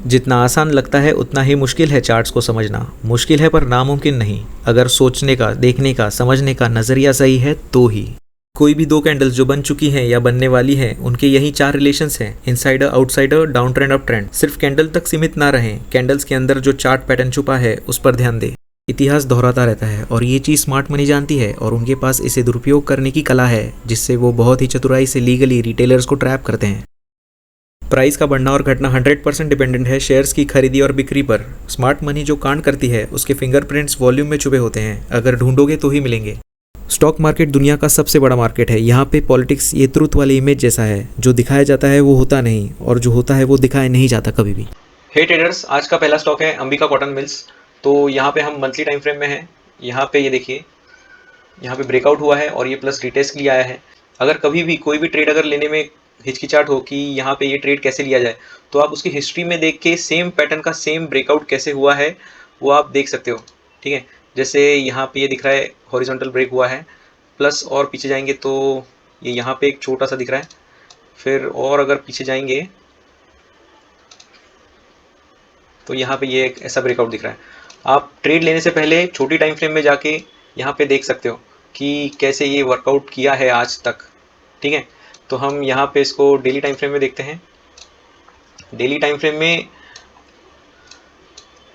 जितना आसान लगता है उतना ही मुश्किल है चार्ट्स को समझना। मुश्किल है पर नामुमकिन नहीं, अगर सोचने का, देखने का, समझने का नज़रिया सही है तो ही। कोई भी दो कैंडल्स जो बन चुकी हैं या बनने वाली हैं, उनके यही चार रिलेशंस हैं: insider, outsider, down trend, up trend. सिर्फ कैंडल तक सीमित ना रहें, कैंडल्स के अंदर जो चार्ट पैटर्न छुपा है उस पर ध्यान दें। इतिहास दोहराता रहता है और ये चीज़ स्मार्ट मनी जानती है और उनके पास इसे दुरुपयोग करने की कला है, जिससे वो बहुत ही चतुराई से लीगली रिटेलर्स को ट्रैप करते हैं। प्राइस का बढ़ना और घटना 100% डिपेंडेंट है शेयर्स की खरीदी और बिक्री पर। स्मार्ट मनी जो कांड करती है उसके फिंगरप्रिंट्स वॉल्यूम में छुपे होते हैं, अगर ढूंढोगे तो ही मिलेंगे। स्टॉक मार्केट दुनिया का सबसे बड़ा मार्केट है। यहाँ पे पॉलिटिक्स ये ट्रुथ वाली इमेज जैसा है, जो दिखाया जाता है वो होता नहीं और जो होता है वो दिखाया नहीं जाता कभी भी। हे ट्रेडर्स, आज का पहला स्टॉक है अंबिका कॉटन मिल्स। तो यहाँ पे हम मंथली टाइम फ्रेम में हैं। यहाँ पे ये देखिए, यहाँ पे ब्रेकआउट हुआ है और ये प्लस रिटेस्ट के लिए आया है। अगर कभी भी कोई भी ट्रेड अगर लेने में हिचकिचाहट हो कि यहाँ पे ये ट्रेड कैसे लिया जाए, तो आप उसकी हिस्ट्री में देख के सेम पैटर्न का सेम ब्रेकआउट कैसे हुआ है वो आप देख सकते हो। ठीक है, जैसे यहाँ पे ये दिख रहा है हॉरिजॉन्टल ब्रेक हुआ है प्लस, और पीछे जाएंगे तो ये यहाँ पे एक छोटा सा दिख रहा है। फिर और अगर पीछे जाएंगे तो यहाँ पे ये एक ऐसा ब्रेकआउट दिख रहा है। आप ट्रेड लेने से पहले छोटी टाइम फ्रेम में जाके यहाँ पे देख सकते हो कि कैसे ये वर्कआउट किया है आज तक। ठीक है, तो हम यहाँ पे इसको डेली टाइम फ्रेम में देखते हैं। डेली टाइम फ्रेम में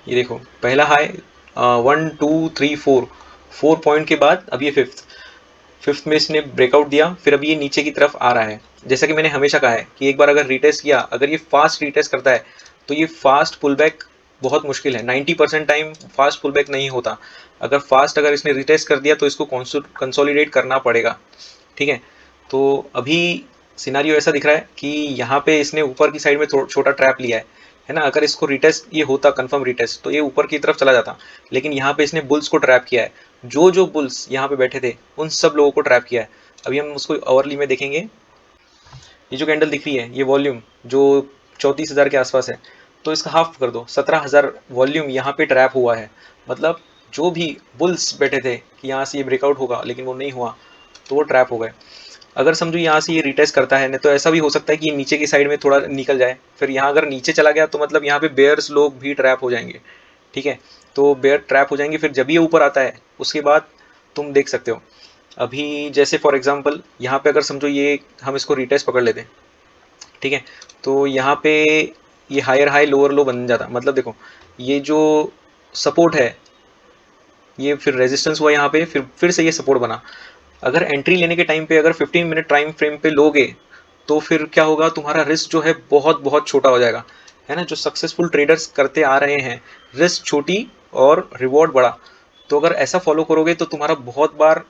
ये देखो, पहला हाई 1 2 3 4 4 पॉइंट के बाद अब ये फिफ्थ में इसने ब्रेकआउट दिया, फिर अब ये नीचे की तरफ आ रहा है। जैसा कि मैंने हमेशा कहा है कि एक बार अगर रिटेस्ट किया, अगर ये फास्ट रिटेस्ट करता है तो ये फास्ट पुल बैक बहुत मुश्किल है। 90% टाइम फास्ट पुल बैक नहीं होता। अगर इसने रिटेस्ट कर दिया तो इसको कंसोलिडेट करना पड़ेगा। ठीक है, तो अभी सिनारियो ऐसा दिख रहा है कि यहाँ पे इसने ऊपर की साइड में छोटा ट्रैप लिया है ना। अगर इसको रिटेस्ट ये होता, कंफर्म रिटेस्ट, तो ये ऊपर की तरफ चला जाता। लेकिन यहाँ पे इसने बुल्स को ट्रैप किया है। जो जो बुल्स यहाँ पे बैठे थे उन सब लोगों को ट्रैप किया है। अभी हम उसको ओवरली में देखेंगे। ये जो कैंडल दिख रही है, ये वॉल्यूम जो 34,000 के आसपास है, तो इसका हाफ कर दो, 17,000 वॉल्यूम यहाँ पे ट्रैप हुआ है। मतलब जो भी बुल्स बैठे थे कि यहाँ से ये ब्रेकआउट होगा लेकिन वो नहीं हुआ, तो वो ट्रैप हो गए। अगर समझो यहाँ से ये रिटेस्ट करता है, नहीं तो ऐसा भी हो सकता है कि ये नीचे की साइड में थोड़ा निकल जाए। फिर यहाँ अगर नीचे चला गया तो मतलब यहाँ पे बेयर्स लोग भी ट्रैप हो जाएंगे। ठीक है, तो बेयर ट्रैप हो जाएंगे। फिर जब ये ऊपर आता है उसके बाद तुम देख सकते हो। अभी जैसे फॉर एग्जांपल यहाँ पे अगर समझो ये हम इसको रिटेस्ट पकड़ लेते हैं। ठीक है, तो यहाँ पे ये हायर हाई लोअर लो बन जाता। मतलब देखो, ये जो सपोर्ट है ये फिर रेजिस्टेंस हुआ यहाँ पे, फिर से ये सपोर्ट बना। अगर एंट्री लेने के टाइम पे अगर 15 मिनट टाइम फ्रेम पे लोगे तो फिर क्या होगा, तुम्हारा रिस्क जो है बहुत बहुत छोटा हो जाएगा। है ना, जो सक्सेसफुल ट्रेडर्स करते आ रहे हैं, रिस्क छोटी और रिवॉर्ड बड़ा। तो अगर ऐसा फॉलो करोगे तो तुम्हारा बहुत बार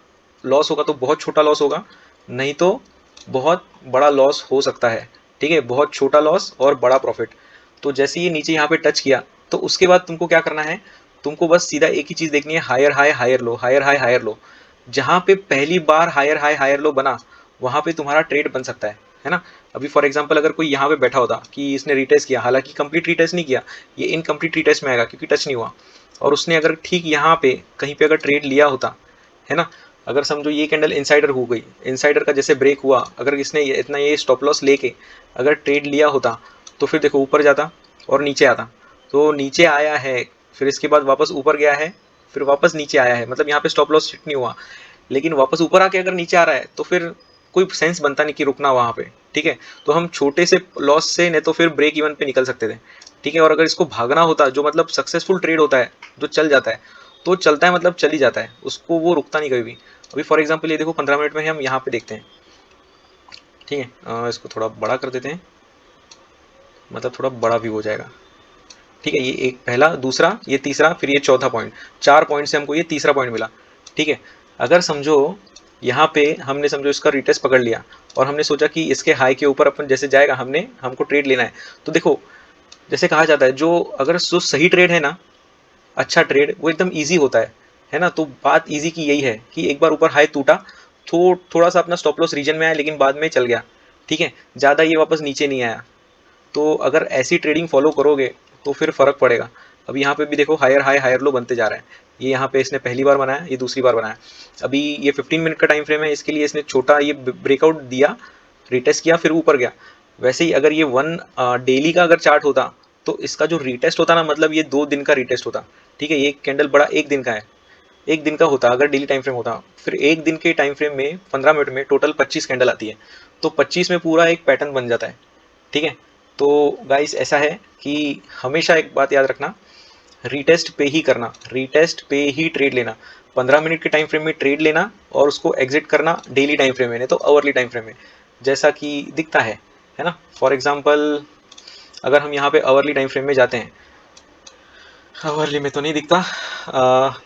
लॉस होगा तो बहुत छोटा लॉस होगा, नहीं तो बहुत बड़ा लॉस हो सकता है। ठीक है, बहुत छोटा लॉस और बड़ा प्रॉफिट। तो जैसे ये नीचे यहाँ पे टच किया तो उसके बाद तुमको क्या करना है, तुमको बस सीधा एक ही चीज़ देखनी है, higher high higher low, higher high higher low. जहाँ पे पहली बार हायर हाई हायर लो बना, वहाँ पे तुम्हारा ट्रेड बन सकता है ना। अभी फॉर एग्जांपल अगर कोई यहाँ पे बैठा होता कि इसने रिटेस्ट किया, हालांकि कंप्लीट रिटेस्ट नहीं किया, ये इनकम्प्लीट रिटेस्ट में आएगा क्योंकि टच नहीं हुआ, और उसने अगर ठीक यहाँ पे कहीं पे अगर ट्रेड लिया होता, है ना। अगर समझो ये कैंडल इनसाइडर हो गई, इनसाइडर का जैसे ब्रेक हुआ, अगर इसने इतना ये स्टॉप लॉस लेके अगर ट्रेड लिया होता तो फिर देखो ऊपर जाता और नीचे आता। तो नीचे आया है, फिर इसके बाद वापस ऊपर गया है, फिर वापस नीचे आया है, मतलब यहाँ पे स्टॉप लॉस हिट नहीं हुआ। लेकिन वापस ऊपर आके अगर नीचे आ रहा है तो फिर कोई सेंस बनता नहीं कि रुकना वहाँ पे। ठीक है, तो हम छोटे से लॉस से नहीं तो फिर ब्रेक इवन पे निकल सकते थे। ठीक है, और अगर इसको भागना होता, जो मतलब सक्सेसफुल ट्रेड होता है, जो चल जाता है तो चलता है, मतलब चल ही जाता है, उसको वो रुकता नहीं कभी भी। अभी फॉर एग्जाम्पल ये देखो 15 मिनट में हम यहाँ पे देखते हैं। ठीक है, इसको थोड़ा बड़ा कर देते हैं, मतलब थोड़ा बड़ा भी हो जाएगा। ठीक है, ये एक पहला, दूसरा, ये तीसरा, फिर ये चौथा पॉइंट। 4 पॉइंट से हमको ये तीसरा पॉइंट मिला। ठीक है, अगर समझो यहाँ पे हमने समझो इसका रिटेस्ट पकड़ लिया और हमने सोचा कि इसके हाई के ऊपर अपन जैसे जाएगा, हमको ट्रेड लेना है। तो देखो, जैसे कहा जाता है, जो अगर जो सही ट्रेड है ना, अच्छा ट्रेड, वो एकदम ईजी होता है ना। तो बात ईजी की यही है कि एक बार ऊपर हाई टूटा, थोड़ा सा अपना स्टॉप लॉस रीजन में आया लेकिन बाद में चल गया। ठीक है, ज़्यादा ये वापस नीचे नहीं आया। तो अगर ऐसी ट्रेडिंग फॉलो करोगे तो फिर फ़र्क पड़ेगा। अब यहाँ पे भी देखो हायर हाई हायर लो बनते जा रहे हैं। ये यहाँ पे इसने पहली बार बनाया, ये दूसरी बार बनाया। अभी ये 15 मिनट का टाइम फ्रेम है, इसके लिए इसने छोटा ये ब्रेकआउट दिया, रिटेस्ट किया, फिर ऊपर गया। वैसे ही अगर ये 1 डेली का अगर चार्ट होता तो इसका जो रीटेस्ट होता ना, मतलब ये 2 दिन का रीटेस्ट होता, ठीक है। ये कैंडल बड़ा 1 दिन का है, 1 दिन का होता अगर डेली टाइम फ्रेम होता, फिर 1 दिन के टाइम फ्रेम में 15 मिनट में टोटल 25 कैंडल आती है, तो 25 में पूरा एक पैटर्न बन जाता है, ठीक है। तो गाइस ऐसा है कि हमेशा एक बात याद रखना, रीटेस्ट पे ही करना, रीटेस्ट पे ही ट्रेड लेना, 15 मिनट के टाइम फ्रेम में ट्रेड लेना और उसको एग्जिट करना डेली टाइम फ्रेम में, नहीं तो आवरली टाइम फ्रेम में, जैसा कि दिखता है ना। फॉर एग्जांपल अगर हम यहाँ पे आवरली टाइम फ्रेम में जाते हैं, आवरली में तो नहीं दिखता,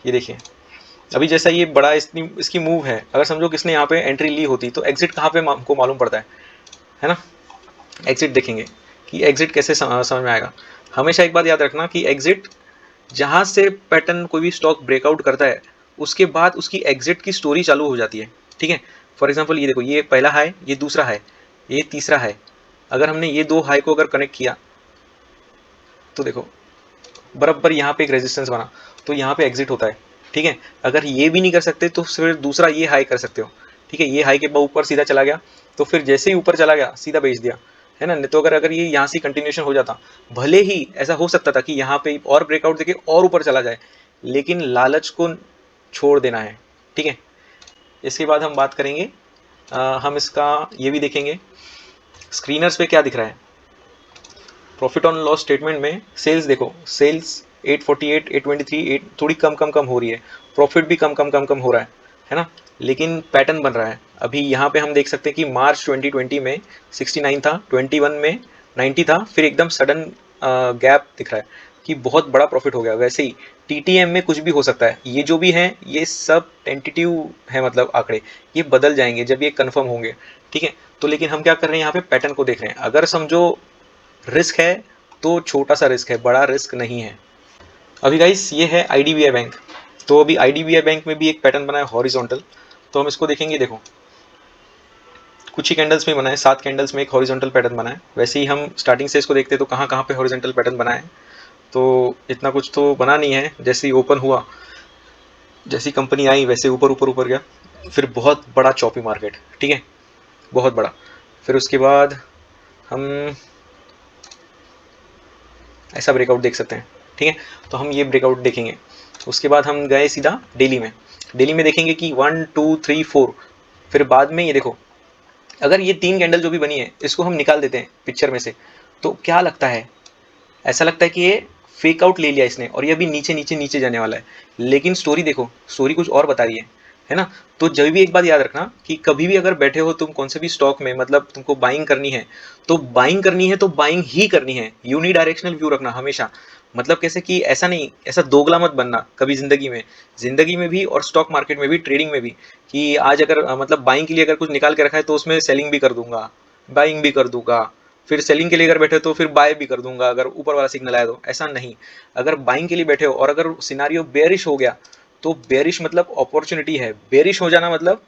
ये देखिए अभी जैसा ये बड़ा इसकी मूव है, अगर समझो किसने यहाँ पे एंट्री ली होती तो एग्जिट कहाँ पे हमको मालूम पड़ता है ना। एग्जिट देखेंगे कि एग्जिट कैसे समझ में आएगा। हमेशा एक बात याद रखना कि एग्जिट जहाँ से पैटर्न कोई भी स्टॉक ब्रेकआउट करता है उसके बाद उसकी एग्जिट की स्टोरी चालू हो जाती है, ठीक है। फॉर एग्जांपल ये देखो, ये पहला हाई, ये दूसरा हाई, ये तीसरा हाई, अगर हमने ये 2 हाई को अगर कनेक्ट किया तो देखो बराबर यहाँ पे एक रेजिस्टेंस बना, तो यहाँ पे एग्जिट होता है, ठीक है। अगर ये भी नहीं कर सकते तो फिर दूसरा ये हाई कर सकते हो, ठीक है। ये हाई के ऊपर सीधा चला गया, तो फिर जैसे ही ऊपर चला गया सीधा बेच दिया, है ना। नहीं तो अगर ये यहाँ से कंटिन्यूशन हो जाता, भले ही ऐसा हो सकता था कि यहाँ पे और ब्रेकआउट देके और ऊपर चला जाए, लेकिन लालच को छोड़ देना है, ठीक है। इसके बाद हम बात करेंगे, हम इसका ये भी देखेंगे स्क्रीनर्स पे क्या दिख रहा है। प्रॉफिट ऑन लॉस स्टेटमेंट में सेल्स देखो, सेल्स 848, 823, 8 थोड़ी कम हो रही है, प्रॉफिट भी कम हो रहा है ना। लेकिन पैटर्न बन रहा है। अभी यहाँ पे हम देख सकते हैं कि मार्च 2020 में 69 था, 21 में 90 था, फिर एकदम सडन गैप दिख रहा है कि बहुत बड़ा प्रॉफिट हो गया। वैसे ही टीटीएम में कुछ भी हो सकता है, ये जो भी है ये सब टेंटेटिव है, मतलब आंकड़े ये बदल जाएंगे जब ये कंफर्म होंगे, ठीक है। तो लेकिन हम क्या कर रहे हैं, यहाँ पे पैटर्न को देख रहे हैं। अगर समझो रिस्क है तो छोटा सा रिस्क है, बड़ा रिस्क नहीं है। अभी गाइस ये है आईडीबीआई बैंक, तो अभी आईडीबीआई बैंक में भी एक पैटर्न बना है हॉरिजॉन्टल, तो हम इसको देखेंगे। देखो कुछ ही कैंडल्स में बना है, 7 कैंडल्स में एक हॉरिजॉन्टल पैटर्न बना है। वैसे ही हम स्टार्टिंग से इसको देखते हैं तो कहाँ कहाँ पे हॉरिजॉन्टल पैटर्न बना है, तो इतना कुछ तो बना नहीं है। जैसे ही ओपन हुआ, जैसी कंपनी आई वैसे ऊपर ऊपर ऊपर गया, फिर बहुत बड़ा चॉपी मार्केट, ठीक है, बहुत बड़ा। फिर उसके बाद हम ऐसा ब्रेकआउट देख सकते हैं, ठीक है। तो हम ये ब्रेकआउट देखेंगे। उसके बाद हम गए सीधा डेली में, डेली में देखेंगे कि 1 2 3 4, फिर बाद में ये देखो अगर ये 3 कैंडल जो भी बनी है इसको हम निकाल देते हैं पिक्चर में से, तो क्या लगता है, ऐसा लगता है कि ये फेक आउट ले लिया इसने और ये अभी नीचे नीचे नीचे जाने वाला है। लेकिन स्टोरी देखो, स्टोरी कुछ और बता रही है ना। तो जब भी एक बात याद रखना कि कभी भी अगर बैठे हो तुम कौन से भी स्टॉक में, मतलब तुमको बाइंग करनी है तो बाइंग करनी है तो बाइंग ही करनी है। यूनिडायरेक्शनल व्यू रखना हमेशा, मतलब कैसे कि ऐसा नहीं, ऐसा दोगला मत बनना कभी जिंदगी में भी और स्टॉक मार्केट में भी, ट्रेडिंग में भी, कि आज अगर मतलब बाइंग के लिए अगर कुछ निकाल के रखा है तो उसमें सेलिंग भी कर दूंगा, बाइंग भी कर दूंगा, फिर सेलिंग के लिए अगर बैठे हो तो फिर बाय भी कर दूंगा अगर ऊपर वाला सिग्नल आया तो। ऐसा नहीं, अगर बाइंग के लिए बैठे हो और अगर सिनारियो बेरिश हो गया तो बेरिश मतलब अपॉर्चुनिटी है, बेरिश हो जाना मतलब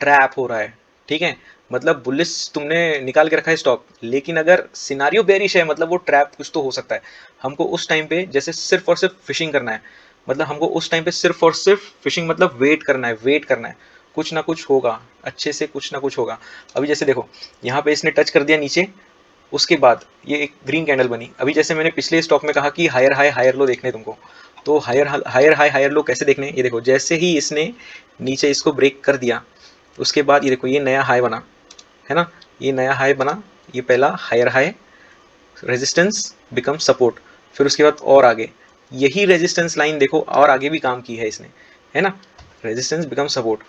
ट्रैप हो रहा है, ठीक है। मतलब बुलिश तुमने निकाल के रखा है स्टॉक, लेकिन अगर सिनारियो बेरिश है मतलब वो ट्रैप कुछ तो हो सकता है। हमको उस टाइम पे जैसे सिर्फ और सिर्फ फिशिंग करना है, मतलब हमको उस टाइम पे सिर्फ और सिर्फ फिशिंग मतलब वेट करना है, वेट करना है, कुछ ना कुछ होगा, अच्छे से कुछ ना कुछ होगा। अभी जैसे देखो यहाँ पे इसने टच कर दिया नीचे, उसके बाद ये एक ग्रीन कैंडल बनी। अभी जैसे मैंने पिछले स्टॉक में कहा कि हायर हाई हायर लो देखने तुमको, तो हायर हाई हायर लो कैसे देखने, ये देखो जैसे ही इसने नीचे इसको ब्रेक कर दिया उसके बाद ये देखो ये नया हाई बना, है ना, ये नया हाई बना, ये पहला higher high, resistance become support, फिर उसके बाद और आगे यही रेजिस्टेंस लाइन देखो और आगे भी काम की है इसने, है ना, रेजिस्टेंस बिकम सपोर्ट।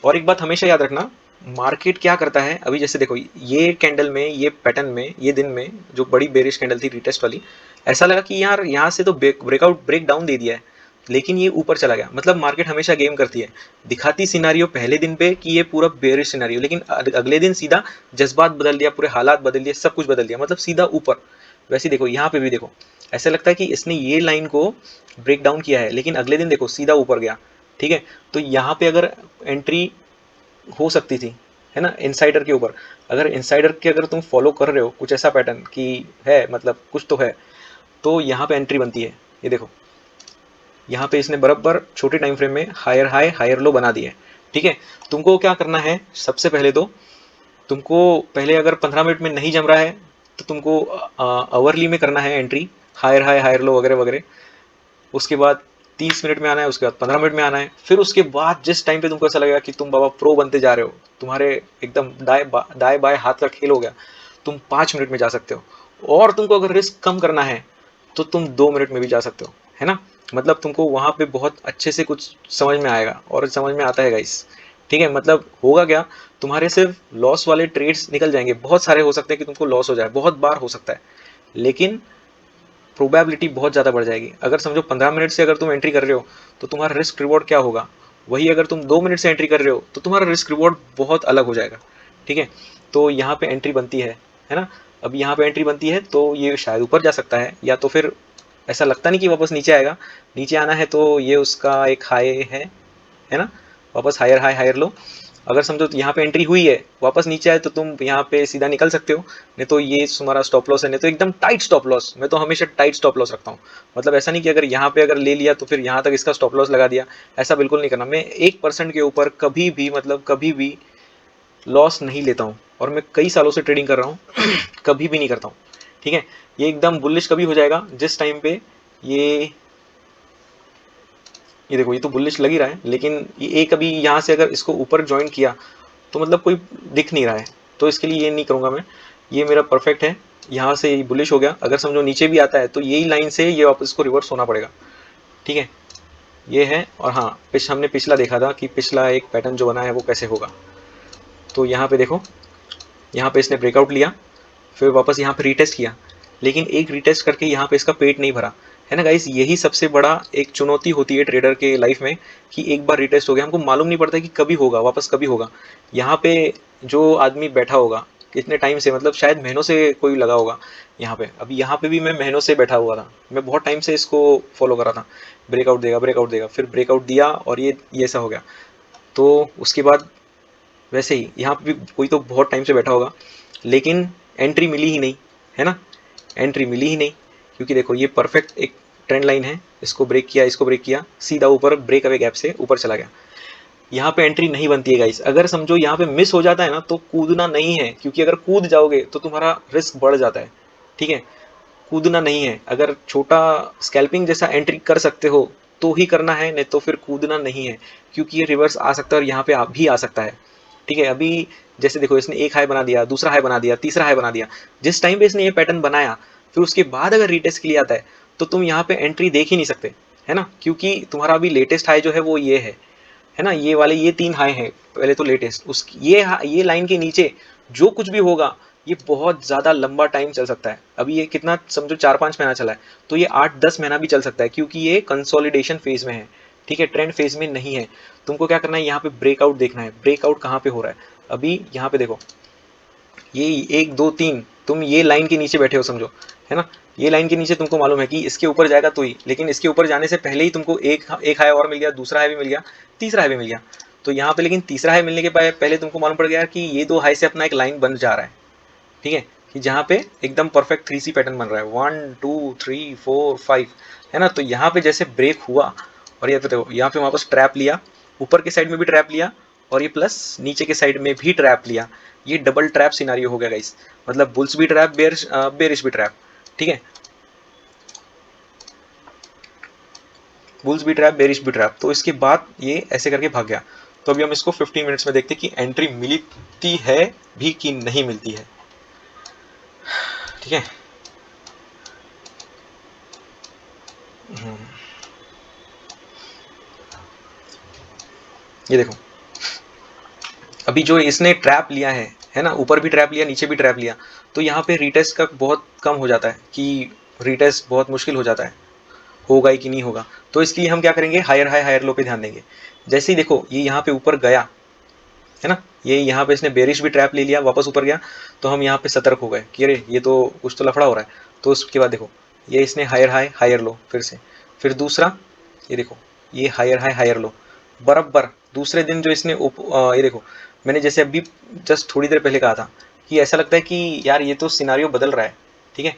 और एक बात हमेशा याद रखना, मार्केट क्या करता है। अभी जैसे देखो ये कैंडल में, ये पैटर्न में, ये दिन में जो बड़ी बेरिश कैंडल थी रिटेस्ट वाली, ऐसा लगा कि यार यहाँ से तो ब्रेकआउट ब्रेक डाउन दे दिया है, लेकिन ये ऊपर चला गया। मतलब मार्केट हमेशा गेम करती है, दिखाती सिनारियो पहले दिन पे कि ये पूरा बेरिश सिनारियो, लेकिन अगले दिन सीधा जज्बात बदल दिया, पूरे हालात बदल दिए, सब कुछ बदल दिया, मतलब सीधा ऊपर। वैसे देखो यहाँ पे भी देखो ऐसा लगता है कि इसने ये लाइन को ब्रेक डाउन किया है, लेकिन अगले दिन देखो सीधा ऊपर गया, ठीक है। तो यहाँ पे अगर एंट्री हो सकती थी, है ना, इनसाइडर के ऊपर, अगर इनसाइडर के अगर तुम फॉलो कर रहे हो कुछ ऐसा पैटर्न कि है मतलब कुछ तो है, तो यहाँ पे एंट्री बनती है। ये देखो यहाँ पे इसने बराबर छोटे टाइम फ्रेम में हायर हाई हायर लो बना दिए, ठीक है। तुमको क्या करना है, सबसे पहले तो तुमको पहले अगर 15 मिनट में नहीं जम रहा है तो तुमको आवरली में करना है entry, higher high higher low वगैरह वगैरह। उसके बाद 30 मिनट में आना है, उसके बाद 15 मिनट में आना है। फिर उसके बाद जिस टाइम पे तुमको ऐसा लगेगा कि तुम बाबा प्रो बनते जा रहे हो, तुम्हारे एकदम दाएं बाएं हाथ का खेल हो गया, तुम 5 मिनट में जा सकते हो। और तुमको अगर रिस्क कम करना है तो तुम 2 मिनट में भी जा सकते हो, है ना। मतलब तुमको वहाँ पे बहुत अच्छे से कुछ समझ में आएगा, और समझ में आता है गाइस। ठीक है, मतलब होगा क्या, तुम्हारे सिर्फ लॉस वाले ट्रेड्स निकल जाएंगे। बहुत सारे हो सकते हैं कि तुमको लॉस हो जाए, बहुत बार हो सकता है, लेकिन प्रोबेबिलिटी बहुत ज़्यादा बढ़ जाएगी। अगर समझो 15 मिनट से अगर तुम एंट्री कर रहे हो तो तुम्हारा रिस्क रिवॉर्ड क्या होगा, वही अगर तुम 2 मिनट से एंट्री कर रहे हो तो तुम्हारा रिस्क रिवॉर्ड बहुत अलग हो जाएगा। ठीक है, तो यहाँ पे एंट्री बनती है ना। अब यहाँ पे एंट्री बनती है तो ये शायद ऊपर जा सकता है, या तो फिर ऐसा लगता नहीं कि वापस नीचे आएगा। नीचे आना है तो ये उसका एक हाई है ना, वापस हायर हाई हायर लो। अगर समझो तो यहाँ पे एंट्री हुई है, वापस नीचे आए तो तुम यहाँ पे सीधा निकल सकते हो, नहीं तो ये तुम्हारा स्टॉप लॉस है। नहीं तो एकदम टाइट स्टॉप लॉस, मैं तो हमेशा टाइट स्टॉप लॉस रखता हूँ। मतलब ऐसा नहीं कि अगर यहाँ पे अगर ले लिया तो फिर यहाँ तक इसका स्टॉप लॉस लगा दिया, ऐसा बिल्कुल नहीं करना। मैं 1% के ऊपर कभी भी, मतलब कभी भी लॉस नहीं लेता हूँ, और मैं कई सालों से ट्रेडिंग कर रहा हूँ कभी भी नहीं करता हूँ। ठीक है, ये एकदम बुलिश कभी हो जाएगा जिस टाइम पे ये देखो, ये तो बुलिश लग ही रहा है, लेकिन ये कभी यहाँ से अगर इसको ऊपर ज्वाइन किया तो मतलब कोई दिख नहीं रहा है, तो इसके लिए ये नहीं करूँगा मैं। ये मेरा परफेक्ट है, यहाँ से ये बुलिश हो गया। अगर समझो नीचे भी आता है तो यही लाइन से ये वापस इसको रिवर्स होना पड़ेगा। ठीक है, ये है। और हाँ, हमने पिछला देखा था कि पिछला एक पैटर्न जो बना है वो कैसे होगा। तो यहाँ पे देखो, यहाँ पे इसने ब्रेकआउट लिया, फिर वापस यहाँ पे रीटेस्ट किया, लेकिन एक रीटेस्ट करके यहाँ पे इसका पेट नहीं भरा, है ना गाइस। यही सबसे बड़ा एक चुनौती होती है ट्रेडर के लाइफ में, कि एक बार रीटेस्ट हो गया, हमको मालूम नहीं पड़ता कि कभी होगा, वापस कभी होगा। यहाँ पे जो आदमी बैठा होगा कितने टाइम से, मतलब शायद महीनों से कोई लगा होगा यहाँ पे। अभी यहाँ पे भी मैं महीनों से बैठा हुआ था, मैं बहुत टाइम से इसको फॉलो कर रहा था। ब्रेकआउट देगा, ब्रेकआउट देगा, फिर ब्रेकआउट दिया और ये ऐसा हो गया। तो उसके बाद वैसे ही यहाँ पे भी कोई तो बहुत टाइम से बैठा होगा, लेकिन एंट्री मिली ही नहीं, है ना। एंट्री मिली ही नहीं, क्योंकि देखो ये परफेक्ट एक ट्रेंड लाइन है, इसको ब्रेक किया, इसको ब्रेक किया, सीधा ऊपर ब्रेक अवे गैप से ऊपर चला गया। यहाँ पे एंट्री नहीं बनती है गाइस। अगर समझो यहाँ पे मिस हो जाता है ना तो कूदना नहीं है, क्योंकि अगर कूद जाओगे तो तुम्हारा रिस्क बढ़ जाता है। ठीक है, कूदना नहीं है। अगर छोटा स्कैल्पिंग जैसा एंट्री कर सकते हो तो ही करना है, नहीं तो फिर कूदना नहीं है, क्योंकि ये रिवर्स आ सकता है और यहाँ पे भी आ सकता है। ठीक है, अभी जैसे देखो, इसने एक हाई बना दिया, दूसरा हाई बना दिया, तीसरा हाई बना दिया। जिस टाइम पे इसने ये पैटर्न बनाया, फिर उसके बाद अगर रीटेस्ट के लिए आता है तो तुम यहाँ पे एंट्री देख ही नहीं सकते, है ना, क्योंकि तुम्हारा अभी लेटेस्ट हाई जो है वो ये है ना। ये वाले ये 3 हाई हैं, पहले तो लेटेस्ट, उस ये लाइन के नीचे जो कुछ भी होगा ये बहुत ज़्यादा लंबा टाइम चल सकता है। अभी ये कितना समझो 4-5 महीना चला है, तो ये 8-10 महीना भी चल सकता है, क्योंकि ये कंसोलिडेशन फेज में है। ठीक है, ट्रेंड फेज में नहीं है। तुमको क्या करना है, यहाँ पे ब्रेकआउट देखना है, ब्रेकआउट कहाँ पे हो रहा है। अभी यहाँ पे देखो, ये 1 2 3, तुम ये लाइन के नीचे बैठे हो समझो, है ना। ये लाइन के नीचे तुमको मालूम है कि इसके ऊपर जाएगा तो ही, लेकिन इसके ऊपर जाने से पहले ही तुमको एक हाई और मिल गया, दूसरा हाई भी मिल गया, तीसरा हाई भी मिल गया। तो यहाँ पे लेकिन तीसरा हाई मिलने के पहले तुमको मालूम पड़ गया कि ये 2 हाई से अपना एक लाइन बन जा रहा है। ठीक है, कि जहाँ पे एकदम परफेक्ट 3C पैटर्न बन रहा है, 1 2 3 4 5, है ना। तो यहाँ पे जैसे ब्रेक हुआ, और ये तो देखो यहाँ पे वापस ट्रैप लिया, ऊपर के साइड में भी ट्रैप लिया, और ये प्लस नीचे के साइड में भी ट्रैप लिया। ये डबल ट्रैप सिनारियो हो गया गाइस, मतलब बुल्स भी ट्रैप, बेरिश भी ट्रैप। ठीक है, बुल्स भी ट्रैप, बेरिश भी ट्रैप। तो इसके बाद ये ऐसे करके भाग गया। तो अभी हम इसको 15 मिनट्स में देखते हैं कि एंट्री मिलती है भी कि नहीं मिलती है। ठीक है, ये देखो, अभी जो इसने ट्रैप लिया है ना, ऊपर भी ट्रैप लिया, नीचे भी ट्रैप लिया, तो यहाँ पे रीटेस्ट का बहुत कम हो जाता है, कि रीटेस्ट बहुत मुश्किल हो जाता है, होगा ही कि नहीं होगा। तो इसके लिए हम क्या करेंगे, हायर हाई हायर लो पे ध्यान देंगे। जैसे ही देखो ये यहाँ पे ऊपर गया, है ना, ये यहाँ पे इसने बेरिश भी ट्रैप ले लिया, वापस ऊपर गया, तो हम यहाँ पे सतर्क हो गए कि अरे ये तो कुछ तो लफड़ा हो रहा है। तो उसके बाद देखो, ये इसने हायर हाई हायर लो फिर से, फिर दूसरा, ये देखो, ये हायर हाई हायर लो, बराबर दूसरे दिन जो इसने ये देखो, मैंने जैसे अभी जस्ट थोड़ी देर पहले कहा था कि ऐसा लगता है कि यार ये तो सिनारियो बदल रहा है। ठीक है,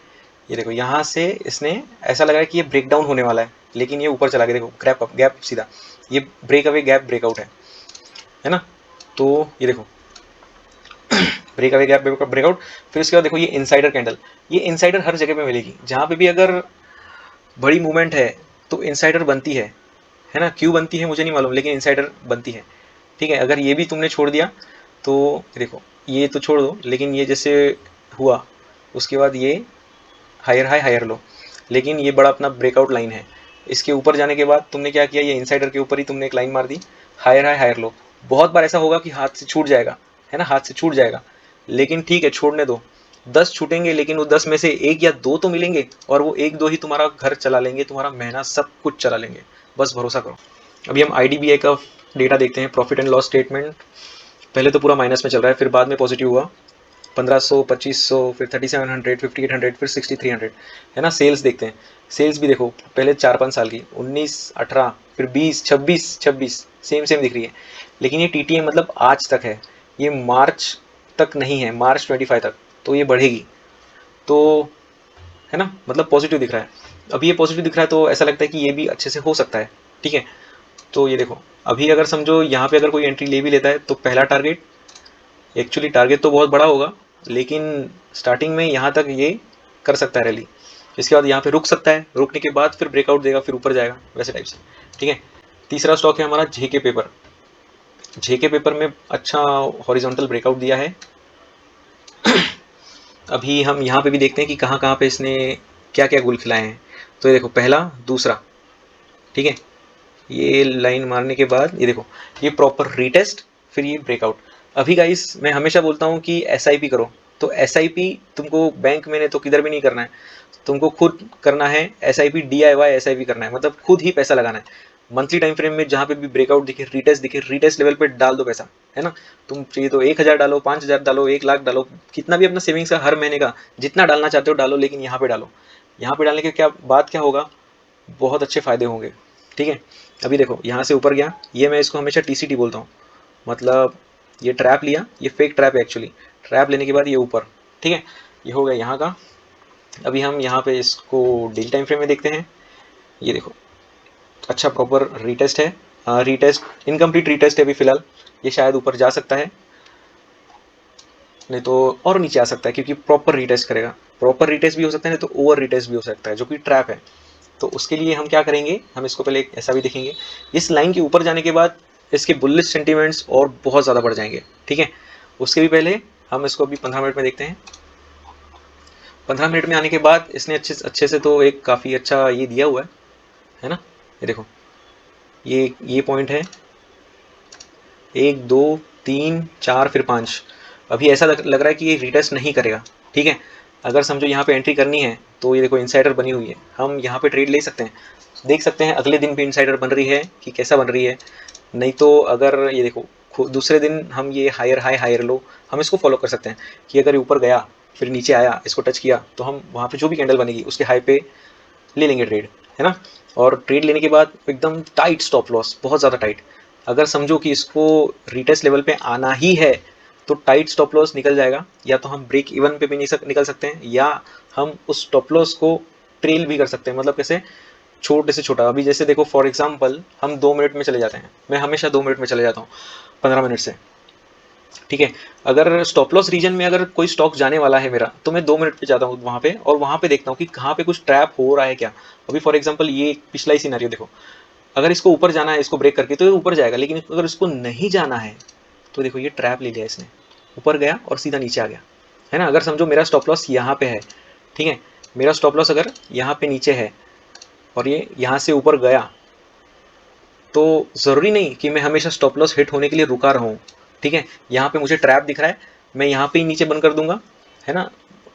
ये देखो यहाँ से इसने ऐसा लगा है कि ये ब्रेक डाउन होने वाला है, लेकिन ये ऊपर चला गया। देखो गैप अप, गैप सीधा, ये ब्रेक अवे गैप ब्रेकआउट है ना। तो ये देखो ब्रेक अवे गैप, ब्रेकआउट। फिर उसके बाद देखो ये इनसाइडर कैंडल, ये इनसाइडर हर जगह पे मिलेगी, जहाँ पे भी अगर बड़ी मूवमेंट है तो इनसाइडर बनती है ना। क्यों बनती है मुझे नहीं मालूम, लेकिन इनसाइडर बनती है। ठीक है, अगर ये भी तुमने छोड़ दिया तो देखो ये तो छोड़ दो, लेकिन ये जैसे हुआ उसके बाद ये हायर हाई हायर लो, लेकिन ये बड़ा अपना ब्रेकआउट लाइन है। इसके ऊपर जाने के बाद तुमने क्या किया, ये इनसाइडर के ऊपर ही तुमने एक लाइन मार दी, हायर हाई हायर लो। बहुत बार ऐसा होगा कि हाथ से छूट जाएगा, है ना, हाथ से छूट जाएगा, लेकिन ठीक है छोड़ने दो। 10 छूटेंगे लेकिन वो 10 में से एक या दो तो मिलेंगे, और वो एक दो ही तुम्हारा घर चला लेंगे, तुम्हारा मेहनत सब कुछ चला लेंगे, बस भरोसा करो। अभी हम IDBI का डेटा देखते हैं, प्रॉफिट एंड लॉस स्टेटमेंट। पहले तो पूरा माइनस में चल रहा है, फिर बाद में पॉजिटिव हुआ, 1500, 2500, फिर 3700, 5800, फिर 6300, है ना। सेल्स देखते हैं, सेल्स भी देखो पहले 4-5 साल की, 19, 18, फिर 20, 26, 26 सेम सेम दिख रही है। लेकिन ये TTM मतलब आज तक है, ये मार्च तक नहीं है, मार्च 25 तक, तो ये बढ़ेगी, तो है ना, मतलब पॉजिटिव दिख रहा है। अभी ये पॉजिटिव दिख रहा है तो ऐसा लगता है कि ये भी अच्छे से हो सकता है। ठीक है, तो ये देखो अभी अगर समझो यहाँ पे अगर कोई एंट्री ले भी लेता है तो पहला टारगेट, एक्चुअली टारगेट तो बहुत बड़ा होगा, लेकिन स्टार्टिंग में यहाँ तक ये कर सकता है रैली, इसके बाद यहाँ पे रुक सकता है, रुकने के बाद फिर ब्रेकआउट देगा, फिर ऊपर जाएगा, वैसे टाइप से। ठीक है, तीसरा स्टॉक है हमारा JK पेपर। JK पेपर में अच्छा हॉरिजॉन्टल ब्रेकआउट दिया है। अभी हम यहाँ पे भी देखते हैं कि कहाँ कहाँ पे इसने क्या क्या गुल खिलाए हैं। तो ये देखो पहला, दूसरा, ठीक है, ये लाइन मारने के बाद ये देखो ये प्रॉपर रीटेस्ट, फिर ये ब्रेकआउट। अभी गाइस मैं हमेशा बोलता हूँ कि SIP करो, तो SIP तुमको बैंक में नहीं तो किधर भी नहीं करना है, तुमको खुद करना है। SIP DIY SIP करना है, मतलब खुद ही पैसा लगाना है। मंथली टाइम फ्रेम में जहाँ पे भी ब्रेकआउट दिखे, रिटेस्ट दिखे, रिटेस्ट लेवल पे डाल दो पैसा, है ना। तुम चाहिए तो 1000 डालो, 5000 डालो, 1 लाख डालो, कितना भी अपना सेविंग्स का हर महीने का जितना डालना चाहते हो डालो, लेकिन यहाँ पे डालो। यहाँ पे डालने के क्या बात क्या होगा, बहुत अच्छे फायदे होंगे। ठीक है, अभी देखो यहाँ से ऊपर गया, ये मैं इसको हमेशा TCT बोलता हूँ, मतलब ये ट्रैप लिया, ये फेक ट्रैप है एक्चुअली। ट्रैप लेने के बाद ये ऊपर, ठीक है, ये हो गया यहाँ का। अभी हम यहाँ पे इसको डेली टाइम फ्रेम में देखते हैं। ये देखो अच्छा प्रॉपर रीटेस्ट है, रीटेस्ट इनकम्प्लीट रीटेस्ट है अभी फिलहाल, ये शायद ऊपर जा सकता है, नहीं तो और नीचे आ सकता है, क्योंकि प्रॉपर रीटेस्ट करेगा। प्रॉपर रीटेस्ट भी हो सकता है, नहीं तो ओवर रीटेस्ट भी हो सकता है, जो कि ट्रैप है। तो उसके लिए हम क्या करेंगे, हम इसको पहले ऐसा भी देखेंगे, इस लाइन के ऊपर जाने के बाद इसके बुलिश सेंटीमेंट्स और बहुत ज़्यादा बढ़ जाएंगे। ठीक है, उसके भी पहले हम इसको अभी 15 मिनट में देखते हैं। 15 मिनट में आने के बाद इसने अच्छे से तो एक काफ़ी अच्छा ये दिया हुआ है ना। ये देखो ये पॉइंट है, 1, 2, 3, 4, फिर 5। अभी ऐसा लग रहा है कि ये रिटेस्ट नहीं करेगा। ठीक है, अगर समझो यहाँ पे एंट्री करनी है तो ये देखो इनसाइडर बनी हुई है, हम यहाँ पे ट्रेड ले सकते हैं, देख सकते हैं अगले दिन भी इनसाइडर बन रही है कि कैसा बन रही है। नहीं तो अगर ये देखो दूसरे दिन हम ये हायर हाई हायर लो, हम इसको फॉलो कर सकते हैं कि अगर ये ऊपर गया फिर नीचे आया, इसको टच किया, तो हम वहाँ पे जो भी कैंडल बनेगी उसके हाई पे ले लेंगे ट्रेड, है ना। और ट्रेड लेने के बाद एकदम टाइट स्टॉप लॉस, बहुत ज़्यादा टाइट। अगर समझो कि इसको रिटेस्ट लेवल पे आना ही है तो टाइट स्टॉप लॉस निकल जाएगा, या तो हम ब्रेक इवन पे भी निकल सकते हैं, या हम उस स्टॉप लॉस को ट्रेल भी कर सकते हैं। मतलब कैसे, छोटे से छोटा। अभी जैसे देखो फॉर एग्जांपल हम 2 मिनट में चले जाते हैं, मैं हमेशा 2 मिनट में चले जाता हूँ 15 मिनट से। ठीक है, अगर स्टॉप लॉस रीजन में अगर कोई स्टॉक जाने वाला है मेरा, तो मैं 2 मिनट पे जाता हूँ वहाँ पे, और वहाँ पे देखता हूँ कि कहाँ पे कुछ ट्रैप हो रहा है क्या। अभी फॉर एग्जांपल ये पिछला ही सिनेरियो देखो, अगर इसको ऊपर जाना है, इसको ब्रेक करके, तो ये ऊपर जाएगा, लेकिन अगर इसको नहीं जाना है तो देखो ये ट्रैप ले लिया इसने, ऊपर गया और सीधा नीचे आ गया, है ना। अगर समझो मेरा स्टॉप लॉस यहाँ पे है, ठीक है, मेरा स्टॉप लॉस अगर यहाँ पे नीचे है और ये यहाँ से ऊपर गया, तो ज़रूरी नहीं कि मैं हमेशा स्टॉप लॉस हिट होने के लिए रुका रहूँ। ठीक है, यहाँ पे मुझे ट्रैप दिख रहा है, मैं यहाँ पे ही नीचे बंद कर दूंगा, है ना।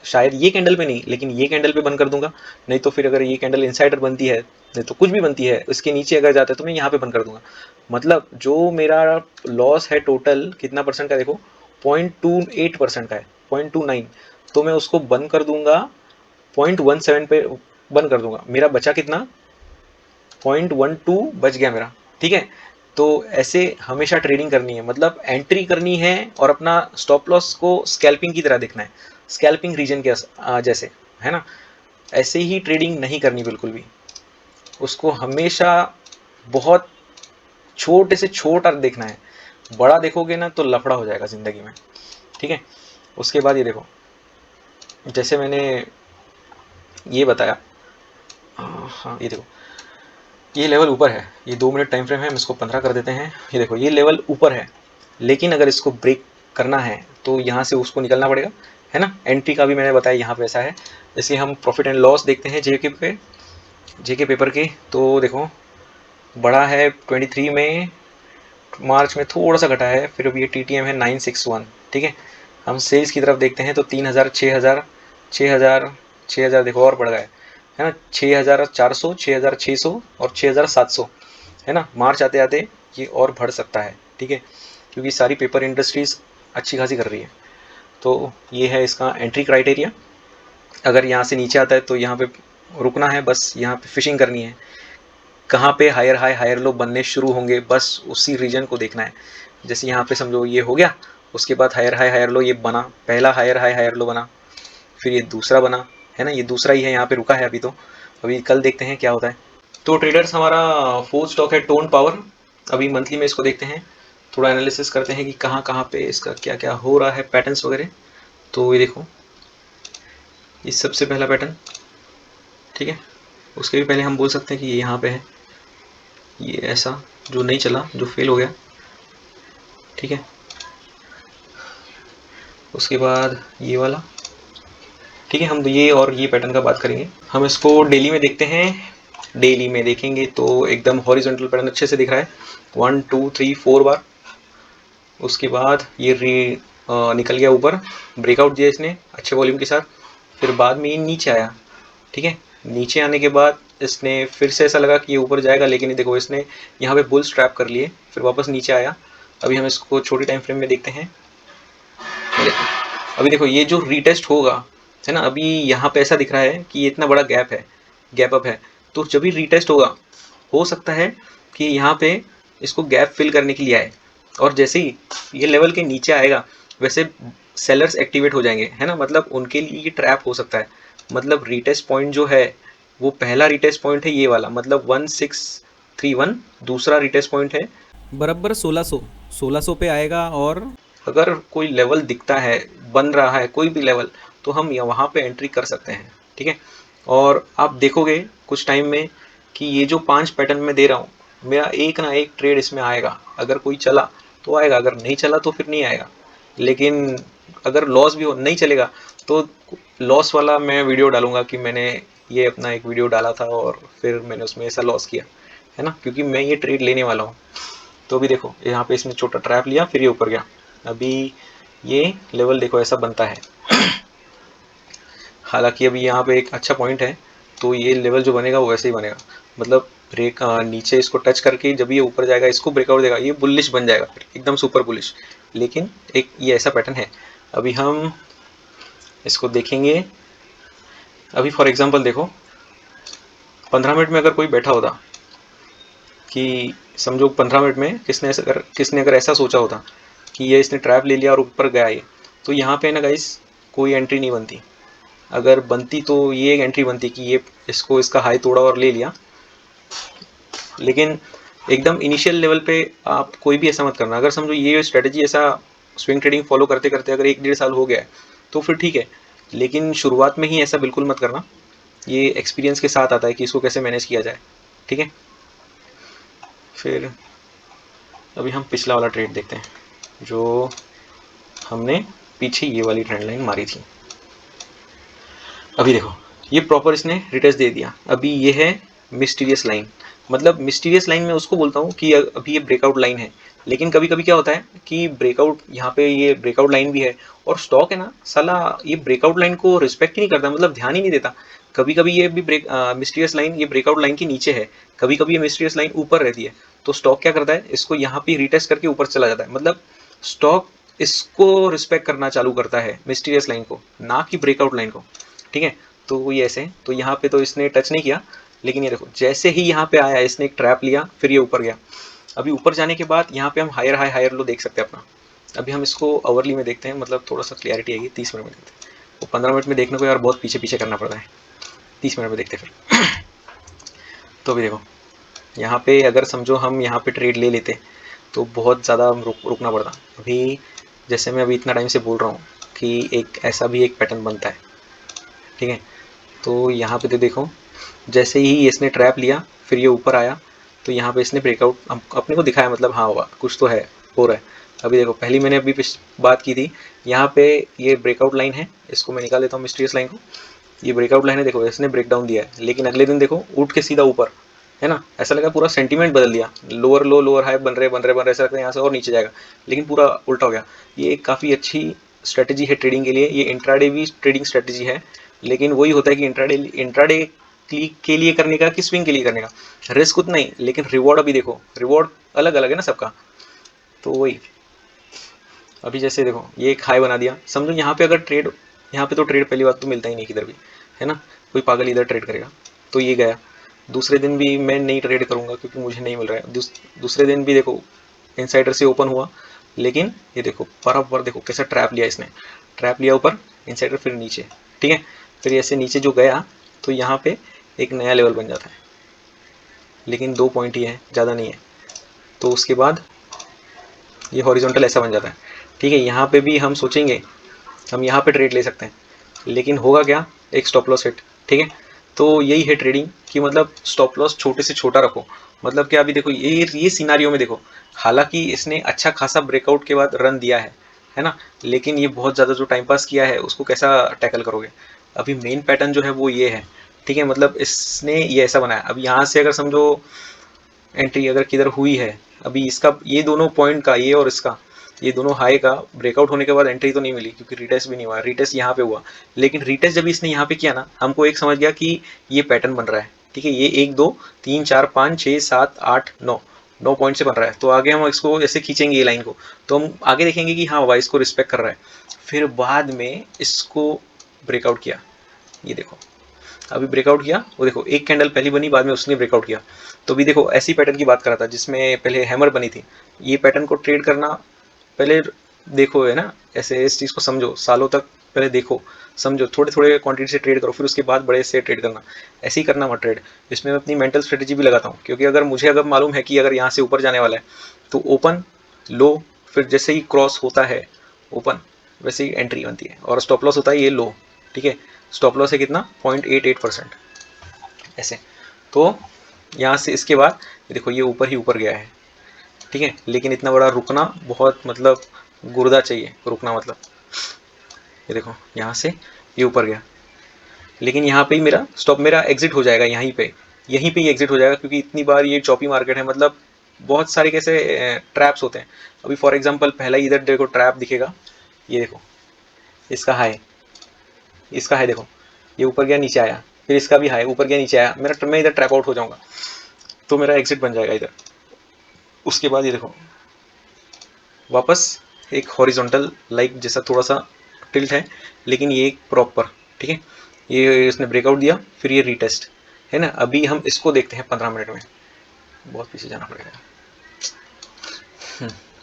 शायद ये कैंडल पे नहीं, लेकिन ये कैंडल पे बंद कर दूंगा। नहीं तो फिर अगर ये कैंडल इनसाइडर बनती है, नहीं तो कुछ भी बनती है, इसके नीचे अगर जाता है तो मैं यहाँ पे बंद कर दूंगा। मतलब जो मेरा लॉस है टोटल कितना परसेंट का देखो, 0.28% का है, 0.29, तो मैं उसको बंद कर दूंगा 0.17 पे, बंद कर दूंगा। मेरा बचा कितना, 0.12 बच गया मेरा। ठीक है, तो ऐसे हमेशा ट्रेडिंग करनी है, मतलब एंट्री करनी है और अपना स्टॉप लॉस को स्कैल्पिंग की तरह देखना है, स्कैल्पिंग रीजन के जैसे, है ना। ऐसे ही ट्रेडिंग नहीं करनी बिल्कुल भी, उसको हमेशा बहुत छोटे से छोटा देखना है। बड़ा देखोगे ना तो लफड़ा हो जाएगा ज़िंदगी में। ठीक है। उसके बाद ये देखो, जैसे मैंने ये बताया, हाँ ये देखो, ये लेवल ऊपर है, ये 2 मिनट टाइम फ्रेम है, हम इसको 15 कर देते हैं। ये देखो ये लेवल ऊपर है, लेकिन अगर इसको ब्रेक करना है तो यहाँ से उसको निकलना पड़ेगा, है ना। एंट्री का भी मैंने बताया यहाँ पे ऐसा है। इसलिए हम प्रॉफिट एंड लॉस देखते हैं जेके पेपर के। तो देखो बड़ा है 23 में, मार्च में थोड़ा सा घटा है, फिर अब ये TTM है 961, ठीक है। हम सेल्स की तरफ देखते हैं तो 3000, 6000, 6000, 6000 देखो और बढ़ गया है ना, 6400, 6600 और 6700, है ना। मार्च आते आते ये और बढ़ सकता है, ठीक है, क्योंकि सारी पेपर इंडस्ट्रीज अच्छी खासी कर रही है। तो ये है इसका एंट्री क्राइटेरिया। अगर यहाँ से नीचे आता है तो यहाँ पे रुकना है, बस यहाँ पे फिशिंग करनी है। कहाँ पे हायर हाई हायर लो बनने शुरू होंगे, बस उसी रीजन को देखना है। जैसे यहाँ पे समझो ये हो गया, उसके बाद हायर हाई हायर लो ये बना, पहला हायर हाई हायर लो बना, फिर ये दूसरा बना, है ना, ये दूसरा ही है, यहाँ पे रुका है अभी। तो अभी कल देखते हैं क्या होता है। तो ट्रेडर्स हमारा फोर्थ स्टॉक है टोन पावर। अभी मंथली में इसको देखते हैं, थोड़ा एनालिसिस करते हैं कि कहाँ कहाँ पे इसका क्या क्या हो रहा है, पैटर्न्स वगैरह। तो ये देखो, ये सबसे पहला पैटर्न, ठीक है। उसके भी पहले हम बोल सकते हैं कि ये यहाँ पे है, ये ऐसा जो नहीं चला, जो फेल हो गया, ठीक है। उसके बाद ये वाला, ठीक है। हम ये और ये पैटर्न का बात करेंगे। हम इसको डेली में देखते हैं। डेली में देखेंगे तो एकदम हॉरिजॉन्टल पैटर्न अच्छे से दिख रहा है, 1 2 3 4 बार। उसके बाद ये निकल गया ऊपर, ब्रेकआउट दिया इसने अच्छे वॉल्यूम के साथ, फिर बाद में ये नीचे आया, ठीक है। नीचे आने के बाद इसने फिर से ऐसा लगा कि ये ऊपर जाएगा, लेकिन देखो इसने यहाँ पे बुल स्ट्रैप कर लिए, फिर वापस नीचे आया। अभी हम इसको छोटी टाइम फ्रेम में देखते हैं। अभी देखो ये जो रीटेस्ट होगा, है ना, अभी यहाँ पे ऐसा दिख रहा है कि ये इतना बड़ा गैप है, गैप अप है। तो जब भी रीटेस्ट होगा, हो सकता है कि यहाँ पे इसको गैप फिल करने के लिए आए, और जैसे ही ये लेवल के नीचे आएगा वैसे सेलर्स एक्टिवेट हो जाएंगे, है ना। मतलब उनके लिए ये ट्रैप हो सकता है। मतलब रीटेस्ट पॉइंट जो है वो पहला रीटेस्ट पॉइंट है ये वाला, मतलब 1631। दूसरा रीटेस्ट पॉइंट है बराबर 1600 पे आएगा। और अगर कोई लेवल दिखता है, बन रहा है कोई भी लेवल, तो हम वहाँ पे एंट्री कर सकते हैं, ठीक है। और आप देखोगे कुछ टाइम में कि ये जो 5 पैटर्न मैं दे रहा हूँ, मेरा एक ना एक ट्रेड इसमें आएगा। अगर कोई चला तो आएगा, अगर नहीं चला तो फिर नहीं आएगा। लेकिन अगर लॉस भी हो, नहीं चलेगा, तो लॉस वाला मैं वीडियो डालूंगा कि मैंने ये अपना एक वीडियो डाला था और फिर मैंने उसमें ऐसा लॉस किया, है ना, क्योंकि मैं ये ट्रेड लेने वाला हूँ। तो भी देखो यहाँ पे इसने छोटा ट्रैप लिया, फिर ये ऊपर गया। अभी ये लेवल देखो ऐसा बनता है। हालांकि अभी यहाँ पे एक अच्छा पॉइंट है, तो ये लेवल जो बनेगा वो वैसे ही बनेगा। मतलब ब्रेक नीचे इसको टच करके जब ये ऊपर जाएगा, इसको ब्रेकआउट देगा, ये बुलिश बन जाएगा, फिर एकदम सुपर बुलिश। लेकिन एक ये ऐसा पैटर्न है। अभी हम इसको देखेंगे। अभी फॉर एग्जांपल देखो, 15 मिनट में अगर कोई बैठा होता, कि समझो 15 मिनट में किसने अगर ऐसा सोचा होता कि ये इसने ट्रैप ले लिया और ऊपर गया ये, तो यहाँ पे ना गाइस कोई एंट्री नहीं बनती। अगर बनती तो ये एक एंट्री बनती कि ये इसको इसका हाई तोड़ा और ले लिया। लेकिन एकदम इनिशियल लेवल पे आप कोई भी ऐसा मत करना। अगर समझो ये स्ट्रेटजी ऐसा स्विंग ट्रेडिंग फॉलो करते करते अगर 1 डेढ़ साल हो गया है तो फिर ठीक है, लेकिन शुरुआत में ही ऐसा बिल्कुल मत करना। ये एक्सपीरियंस के साथ आता है कि इसको कैसे मैनेज किया जाए, ठीक है। फिर अभी हम पिछला वाला ट्रेड देखते हैं जो हमने पीछे ये वाली ट्रेंड लाइन मारी थी। अभी देखो ये प्रॉपर इसने रिटेस्ट दे दिया। अभी ये है मिस्टीरियस लाइन। मतलब मिस्टीरियस लाइन मैं उसको बोलता हूँ कि अभी ये ब्रेकआउट लाइन है, लेकिन कभी कभी क्या होता है कि ब्रेकआउट, यहाँ पे ये ब्रेकआउट लाइन भी है और स्टॉक है ना साला, ये ब्रेकआउट लाइन को रिस्पेक्ट ही नहीं करता, मतलब ध्यान ही नहीं देता। कभी कभी ये भी मिस्टीरियस लाइन ये ब्रेकआउट लाइन के नीचे है, कभी कभी ये मिस्टीरियस लाइन ऊपर रहती है। तो स्टॉक क्या करता है, इसको यहाँ पे रिटेस्ट करके ऊपर चला जाता है। मतलब स्टॉक इसको रिस्पेक्ट करना चालू करता है, मिस्टीरियस लाइन को, ना कि ब्रेकआउट लाइन को, ठीक है। तो ये ऐसे, तो यहाँ पे तो इसने टच नहीं किया, लेकिन ये देखो जैसे ही यहाँ पे आया इसने एक ट्रैप लिया, फिर ये ऊपर गया। अभी ऊपर जाने के बाद यहाँ पे हम हायर हाई हायर लो देख सकते हैं अपना। अभी हम इसको अवरली में देखते हैं, मतलब थोड़ा सा क्लियरिटी आएगी। 30 मिनट में देखते हैं, वो 15 मिनट में देखने को यार बहुत पीछे पीछे करना पड़ता है। 30 मिनट में देखते हैं फिर। तो अभी देखो यहाँ पे अगर समझो हम यहाँ पे ट्रेड ले लेते तो बहुत ज़्यादा रुकना पड़ता। अभी जैसे मैं अभी इतना टाइम से बोल रहा हूँ कि एक ऐसा भी एक पैटर्न बनता है, ठीक है। तो यहाँ पे तो देखो, जैसे ही इसने ट्रैप लिया फिर ये ऊपर आया, तो यहाँ पे इसने ब्रेकआउट अपने को दिखाया, मतलब हाँ हुआ कुछ तो है, हो रहा है। अभी देखो, पहली मैंने अभी बात की थी, यहाँ पे ये ब्रेकआउट लाइन है, इसको मैं निकाल देता हूँ मिस्टीरियस लाइन को। ये ब्रेकआउट लाइन है, देखो इसने ब्रेक डाउन दिया है, लेकिन अगले दिन देखो उठ के सीधा ऊपर, है ना। ऐसा लगा पूरा सेंटीमेंट बदल दिया, लोअर लो लोअर हाई बन रहे, ऐसा लगता है यहाँ से और नीचे जाएगा, लेकिन पूरा उल्टा हो गया। ये एक काफ़ी अच्छी स्ट्रेटेजी है ट्रेडिंग के लिए, ये इंट्राडे भी ट्रेडिंग स्ट्रेटेजी है, लेकिन वही होता है कि इंट्राडे के लिए करने का कि स्विंग के लिए करने का, रिस्क उतना ही, लेकिन रिवॉर्ड अभी देखो, रिवॉर्ड अलग अलग है ना सबका। तो वही, अभी जैसे देखो ये एक हाई बना दिया, समझो यहाँ पे अगर ट्रेड, यहाँ पे तो ट्रेड पहली बात तो मिलता ही नहीं किधर भी, है ना, कोई पागल इधर ट्रेड करेगा। तो ये गया, दूसरे दिन भी मैं नहीं ट्रेड करूँगा क्योंकि मुझे नहीं मिल रहा है। दूसरे दिन भी देखो इनसाइडर से ओपन हुआ, लेकिन ये देखो बराबर देखो कैसा ट्रैप लिया इसने, ट्रैप लिया ऊपर, इनसाइडर फिर नीचे, ठीक है। फिर ऐसे नीचे जो गया तो यहाँ पे एक नया लेवल बन जाता है, लेकिन 2 पॉइंट ही है, ज़्यादा नहीं है। तो उसके बाद ये हॉरिजॉन्टल ऐसा बन जाता है, ठीक है। यहाँ पे भी हम सोचेंगे हम यहाँ पे ट्रेड ले सकते हैं, लेकिन होगा क्या, एक स्टॉप लॉस हिट, ठीक है। तो यही है ट्रेडिंग कि मतलब स्टॉप लॉस छोटे से छोटा रखो। मतलब क्या, अभी देखो ये सिनारियो में देखो, हालांकि इसने अच्छा खासा ब्रेकआउट के बाद रन दिया है ना, लेकिन ये बहुत ज़्यादा जो टाइम पास किया है उसको कैसा टैकल करोगे। अभी मेन पैटर्न जो है वो ये है, ठीक है। मतलब इसने ये ऐसा बनाया, अब यहाँ से अगर समझो एंट्री अगर किधर हुई है, अभी इसका ये दोनों पॉइंट का, ये और इसका, ये दोनों हाई का ब्रेकआउट होने के बाद एंट्री तो नहीं मिली क्योंकि रिटेस्ट भी नहीं हुआ, रिटेस्ट यहाँ पे हुआ। लेकिन रिटेस्ट जब इसने यहाँ पे किया ना, हमको एक समझ गया कि ये पैटर्न बन रहा है, ठीक है। ये 1 2 3 4 5 6 7 8 9 9 पॉइंट से बन रहा है। तो आगे हम इसको ऐसे खींचेंगे ये लाइन को, तो हम आगे देखेंगे कि हाँ भाई इसको रिस्पेक्ट कर रहा है। फिर बाद में इसको ब्रेकआउट किया, ये देखो अभी ब्रेकआउट किया, वो देखो एक कैंडल पहली बनी, बाद में उसने ब्रेकआउट किया। तो भी देखो ऐसी पैटर्न की बात कर रहा था जिसमें पहले हैमर बनी थी। ये पैटर्न को ट्रेड करना पहले देखो, है ना, ऐसे इस चीज़ को समझो, सालों तक पहले देखो समझो, थोड़े थोड़े क्वांटिटी से ट्रेड करो, फिर उसके बाद बड़े से ट्रेड करना। ऐसे ही करना मत ट्रेड। इसमें मैं अपनी मेंटल स्ट्रेटेजी भी लगाता हूँ, क्योंकि अगर मालूम है कि अगर यहाँ से ऊपर जाने वाला है तो ओपन लो, फिर जैसे ही क्रॉस होता है ओपन वैसे ही एंट्री बनती है, और स्टॉप लॉस होता है ये लो, ठीक है। स्टॉप लॉस है कितना, 0.88% ऐसे। तो यहाँ से इसके बाद देखो ये ऊपर ही ऊपर गया है, ठीक है, लेकिन इतना बड़ा रुकना बहुत मतलब गुर्दा चाहिए रुकना, मतलब ये देखो यहाँ से ये ऊपर गया, लेकिन यहाँ पे ही मेरा स्टॉप, मेरा एग्जिट हो जाएगा यहीं पे ही एग्जिट हो जाएगा, क्योंकि इतनी बार ये चॉपी मार्केट है, मतलब बहुत सारे कैसे ट्रैप्स होते हैं। अभी फॉर एग्जांपल पहला इधर देखो ट्रैप दिखेगा, ये देखो इसका हाई, इसका हाई देखो, ये ऊपर गया नीचे आया, फिर इसका भी हाई ऊपर गया नीचे आया, मैं इधर ट्रैप आउट हो जाऊंगा, तो मेरा एग्जिट बन जाएगा इधर। उसके बाद ये देखो वापस एक हॉरिजॉन्टल लाइक जैसा थोड़ा सा टिल्ट है, लेकिन ये एक प्रॉपर, ठीक है। ये इसने ब्रेकआउट दिया, फिर ये रीटेस्ट, है ना। अभी हम इसको देखते हैं 15 मिनट में, बहुत पीछे जाना पड़ेगा,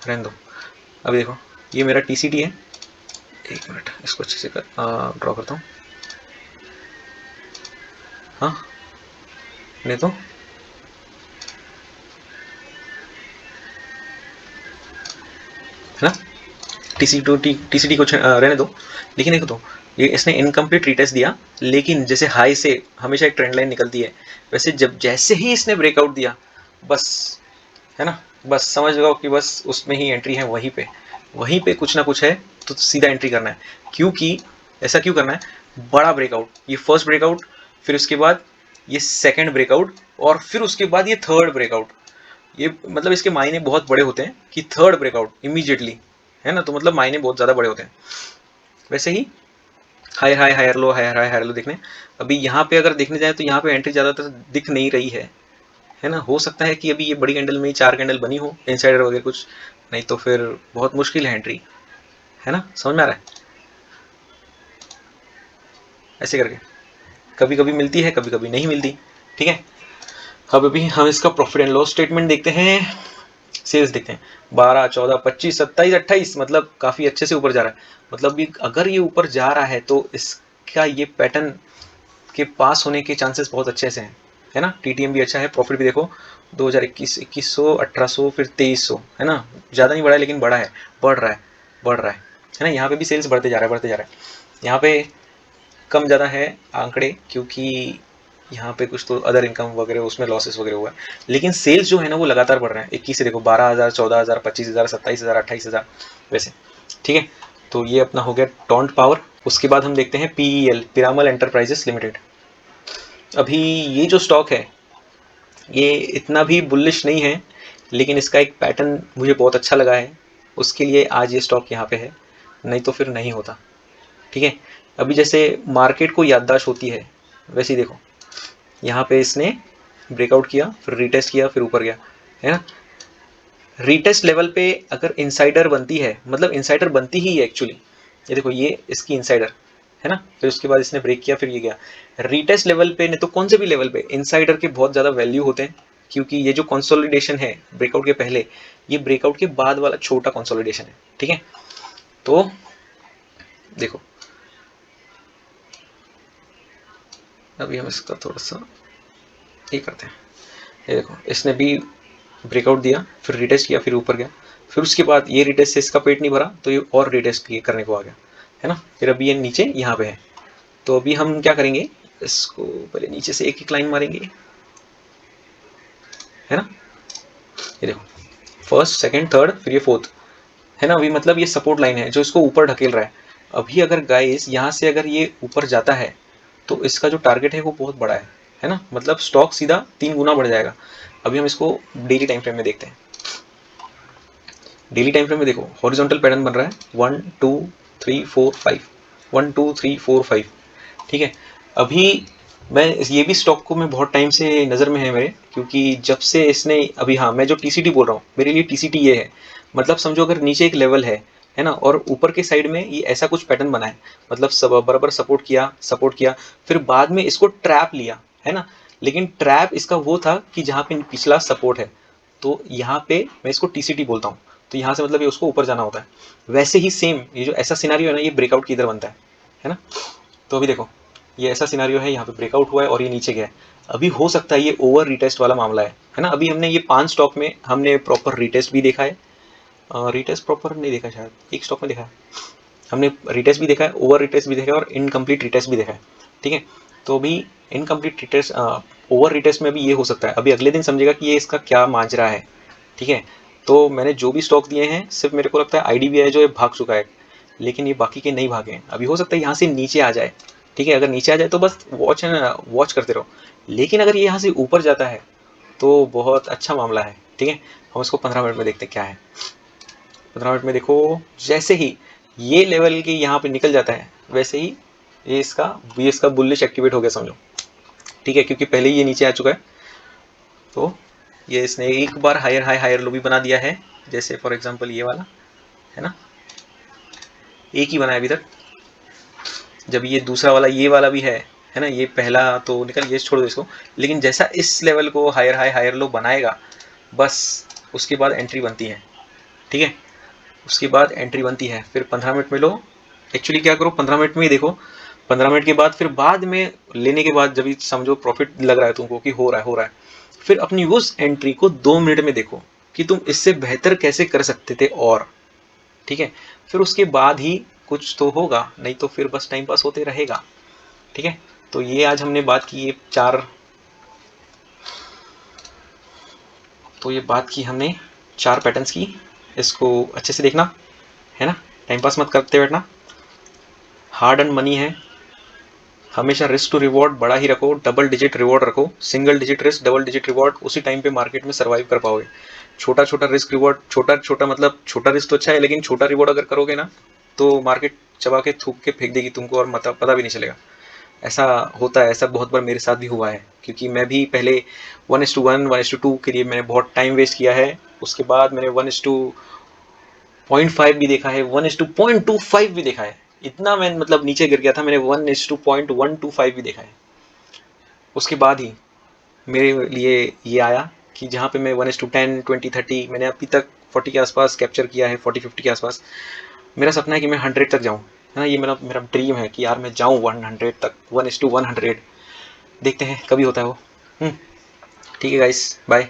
रहने दो। अभी देखो ये मेरा TCT है, एक मिनट इसको अच्छे से ड्रॉ करता हूँ, हाँ नहीं तो है ना, TCT को रहने दो। लेकिन देखो, तो ये इसने इनकम्प्लीट रिटेस्ट दिया, लेकिन जैसे हाई से हमेशा एक ट्रेंड लाइन निकलती है, वैसे जैसे ही इसने ब्रेकआउट दिया, बस, है ना, बस समझ लो कि बस उसमें ही एंट्री है, वहीं पे कुछ ना कुछ है, तो सीधा एंट्री करना है। क्योंकि ऐसा क्यों करना है, बड़ा ब्रेकआउट, ये फर्स्ट ब्रेकआउट, फिर उसके बाद ये सेकंड ब्रेकआउट, और फिर उसके बाद ये थर्ड ब्रेकआउट, ये मतलब इसके मायने बहुत बड़े होते हैं कि थर्ड ब्रेकआउट इमीडिएटली, है ना, तो मतलब मायने बहुत ज़्यादा बड़े होते हैं। वैसे ही higher high higher low, higher high higher low देखने। अभी यहाँ पे अगर देखने जाए तो यहाँ पे एंट्री ज़्यादातर दिख नहीं रही है ना। हो सकता है कि अभी ये बड़ी कैंडल में ही 4 कैंडल बनी हो इनसाइडर वगैरह कुछ, नहीं तो फिर बहुत मुश्किल है एंट्री, है ना, समझ में आ रहा है। ऐसे करके कभी कभी मिलती है, कभी कभी नहीं मिलती, ठीक है। अब अभी हम इसका प्रॉफिट एंड लॉस स्टेटमेंट देखते हैं, सेल्स देखते हैं, 12 14 25 27 28, मतलब काफ़ी अच्छे से ऊपर जा रहा है। मतलब भी अगर ये ऊपर जा रहा है तो इसका ये पैटर्न के पास होने के चांसेस बहुत अच्छे से हैं, है ना। TTM भी अच्छा है, प्रॉफिट भी देखो 2021 2100 1800 फिर 2300, है ना, ज़्यादा नहीं बढ़ा है लेकिन बड़ा है, बढ़ रहा है। बढ़ रहा है ना। यहाँ पे भी सेल्स बढ़ते जा रहा है, बढ़ते जा रहा है। यहाँ पे कम ज़्यादा है आंकड़े, क्योंकि यहाँ पे कुछ तो अदर इनकम वगैरह उसमें लॉसेस वगैरह हुआ है, लेकिन सेल्स जो है ना वो लगातार बढ़ रहे हैं। 21 से देखो 12,000, 14,000, 25,000, 27,000, 28,000 वैसे, ठीक है। तो ये अपना हो गया टोंट पावर। उसके बाद हम देखते हैं PEL, पिरामल एंटरप्राइजेस लिमिटेड। अभी ये जो स्टॉक है ये इतना भी बुलिश नहीं है, लेकिन इसका एक पैटर्न मुझे बहुत अच्छा लगा है, उसके लिए आज ये स्टॉक यहाँ पे है, नहीं तो फिर नहीं होता, ठीक है। अभी जैसे मार्केट को याददाश्त होती है, वैसे ही देखो यहाँ पे इसने ब्रेकआउट किया, फिर रीटेस्ट किया, फिर ऊपर गया, है ना। रीटेस्ट लेवल पे अगर इनसाइडर बनती है, मतलब इनसाइडर बनती ही है एक्चुअली, ये देखो ये इसकी इनसाइडर है ना, फिर उसके बाद इसने ब्रेक किया, फिर ये गया रीटेस्ट लेवल पे, नहीं तो कौन से भी लेवल पे इनसाइडर के बहुत ज़्यादा वैल्यू होते हैं, क्योंकि ये जो कंसोलिडेशन है ब्रेकआउट के पहले, ये ब्रेकआउट के बाद वाला छोटा कंसोलिडेशन है, ठीक है। तो देखो अभी हम इसका थोड़ा सा ये करते हैं, ये देखो इसने भी ब्रेकआउट दिया, फिर रिटेस्ट किया, फिर ऊपर गया, फिर उसके बाद ये रिटेस्ट से इसका पेट नहीं भरा तो ये और रिटेस्ट करने को आ गया, है ना। फिर अभी ये नीचे यहाँ पे है, तो अभी हम क्या करेंगे, इसको पहले नीचे से एक एक लाइन मारेंगे, है ना। ये देखो फर्स्ट, सेकंड, थर्ड, फिर ये फोर्थ, है ना। अभी मतलब ये सपोर्ट लाइन है जो इसको ऊपर ढकेल रहा है। अभी अगर गाइस यहाँ से अगर ये ऊपर जाता है तो इसका जो टारगेट है वो बहुत बड़ा है ना, मतलब स्टॉक सीधा 3 गुना बढ़ जाएगा। अभी हम इसको डेली टाइम फ्रेम में देखते हैं। डेली टाइम फ्रेम में देखो हॉरिजॉन्टल पैटर्न बन रहा है 1 2 3 4 5, 1 2 3 4 5, ठीक है। अभी मैं ये भी स्टॉक को मैं बहुत टाइम से नज़र में है मेरे, क्योंकि जब से इसने अभी, हाँ मैं जो TCT बोल रहा हूँ मेरे लिए TCT ये है, मतलब समझो अगर नीचे एक लेवल है ना, और ऊपर के साइड में ये ऐसा कुछ पैटर्न बना है, मतलब सब बराबर सपोर्ट किया, फिर बाद में इसको ट्रैप लिया, है ना। लेकिन ट्रैप इसका वो था कि जहाँ पे पिछला सपोर्ट है, तो यहाँ पे मैं इसको TCT बोलता हूँ, तो यहाँ से मतलब ये उसको ऊपर जाना होता है। वैसे ही सेम ये जो ऐसा सिनारियो है ना, ये ब्रेकआउट की इधर बनता है ना। तो अभी देखो ये ऐसा सिनारियो है, यहाँ पे ब्रेकआउट हुआ है और ये नीचे गया है। अभी हो सकता है ये ओवर रिटेस्ट वाला मामला है ना। अभी हमने ये 5 स्टॉक में हमने प्रॉपर रिटेस्ट भी देखा है, रिटेस्ट प्रॉपर नहीं देखा, शायद एक स्टॉक में देखा है हमने, रिटेस्ट भी देखा है, ओवर रिटेस्ट भी देखा है और इनकम्प्लीट रिटेस्ट भी देखा है, ठीक है। तो अभी इनकम्प्लीट रिटेस्ट, ओवर रिटेस्ट में भी ये हो सकता है, अभी अगले दिन समझेगा कि ये इसका क्या माजरा है, ठीक है। तो मैंने जो भी स्टॉक दिए हैं सिर्फ मेरे को लगता है IDBI जो है भाग चुका है, लेकिन ये बाकी के नहीं भागे हैं। अभी हो सकता है यहाँ से नीचे आ जाए, ठीक है। अगर नीचे आ जाए तो बस वॉच करते रहो, लेकिन अगर ये यहाँ से ऊपर जाता है तो बहुत अच्छा मामला है, ठीक है। हम इसको 15 मिनट में देखते हैं क्या है। 15 मिनट में देखो जैसे ही ये लेवल के यहाँ पे निकल जाता है, वैसे ही ये इसका बुलिश एक्टिवेट हो गया समझो, ठीक है, क्योंकि पहले ही ये नीचे आ चुका है। तो ये इसने एक बार हायर हाई हायर लो भी बना दिया है, जैसे फॉर एग्जांपल ये वाला, है ना, एक ही बनाया अभी तक। जब ये दूसरा वाला ये वाला भी है ना, ये पहला तो निकल, ये छोड़ दो इसको, लेकिन जैसा इस लेवल को हायर हाई हायर लो बनाएगा, बस उसके बाद एंट्री बनती है, ठीक है। उसके बाद एंट्री बनती है, फिर 15 मिनट में लो। एक्चुअली क्या करो 15 मिनट में ही देखो, 15 मिनट के बाद फिर बाद में लेने के बाद जब समझो प्रॉफिट लग रहा है तुमको कि हो रहा है, फिर अपनी उस एंट्री को 2 मिनट में देखो कि तुम इससे बेहतर कैसे कर सकते थे, और ठीक है, फिर उसके बाद ही कुछ तो होगा, नहीं तो फिर बस टाइम पास होते रहेगा, ठीक है। तो ये आज हमने बात की, ये बात की हमने 4 पैटर्न्स की, इसको अच्छे से देखना, है ना, टाइम पास मत करते बैठना। हार्ड एंड मनी है, हमेशा रिस्क टू रिवॉर्ड बड़ा ही रखो, डबल डिजिट रिवॉर्ड रखो, single digit risk double digit reward, उसी टाइम पे मार्केट में सर्वाइव कर पाओगे। छोटा छोटा रिस्क रिवॉर्ड, छोटा छोटा मतलब छोटा रिस्क तो अच्छा है, लेकिन छोटा रिवॉर्ड अगर करोगे ना तो मार्केट चबा के थूक के फेंक देगी तुमको, और मतलब पता भी नहीं चलेगा। ऐसा होता है, ऐसा बहुत बार मेरे साथ भी हुआ है, क्योंकि मैं भी पहले 1:1 1:2 के लिए मैंने बहुत टाइम वेस्ट किया है, उसके बाद मैंने 1:0.5 भी देखा है, 1:0.25 भी देखा है, इतना मैं मतलब नीचे गिर गया था, मैंने 1:0.125 भी देखा है। उसके बाद ही मेरे लिए ये आया कि जहाँ पे मैं 1:10 20 30 मैंने अभी तक 40 के आसपास कैप्चर किया है, 40-50 के आसपास। मेरा सपना है कि मैं 100 तक जाऊँ, है ना, ये मेरा मेरा ड्रीम है कि यार मैं जाऊँ 100 तक, 1:100। देखते हैं कभी होता है वो। ठीक है गाइस, बाय।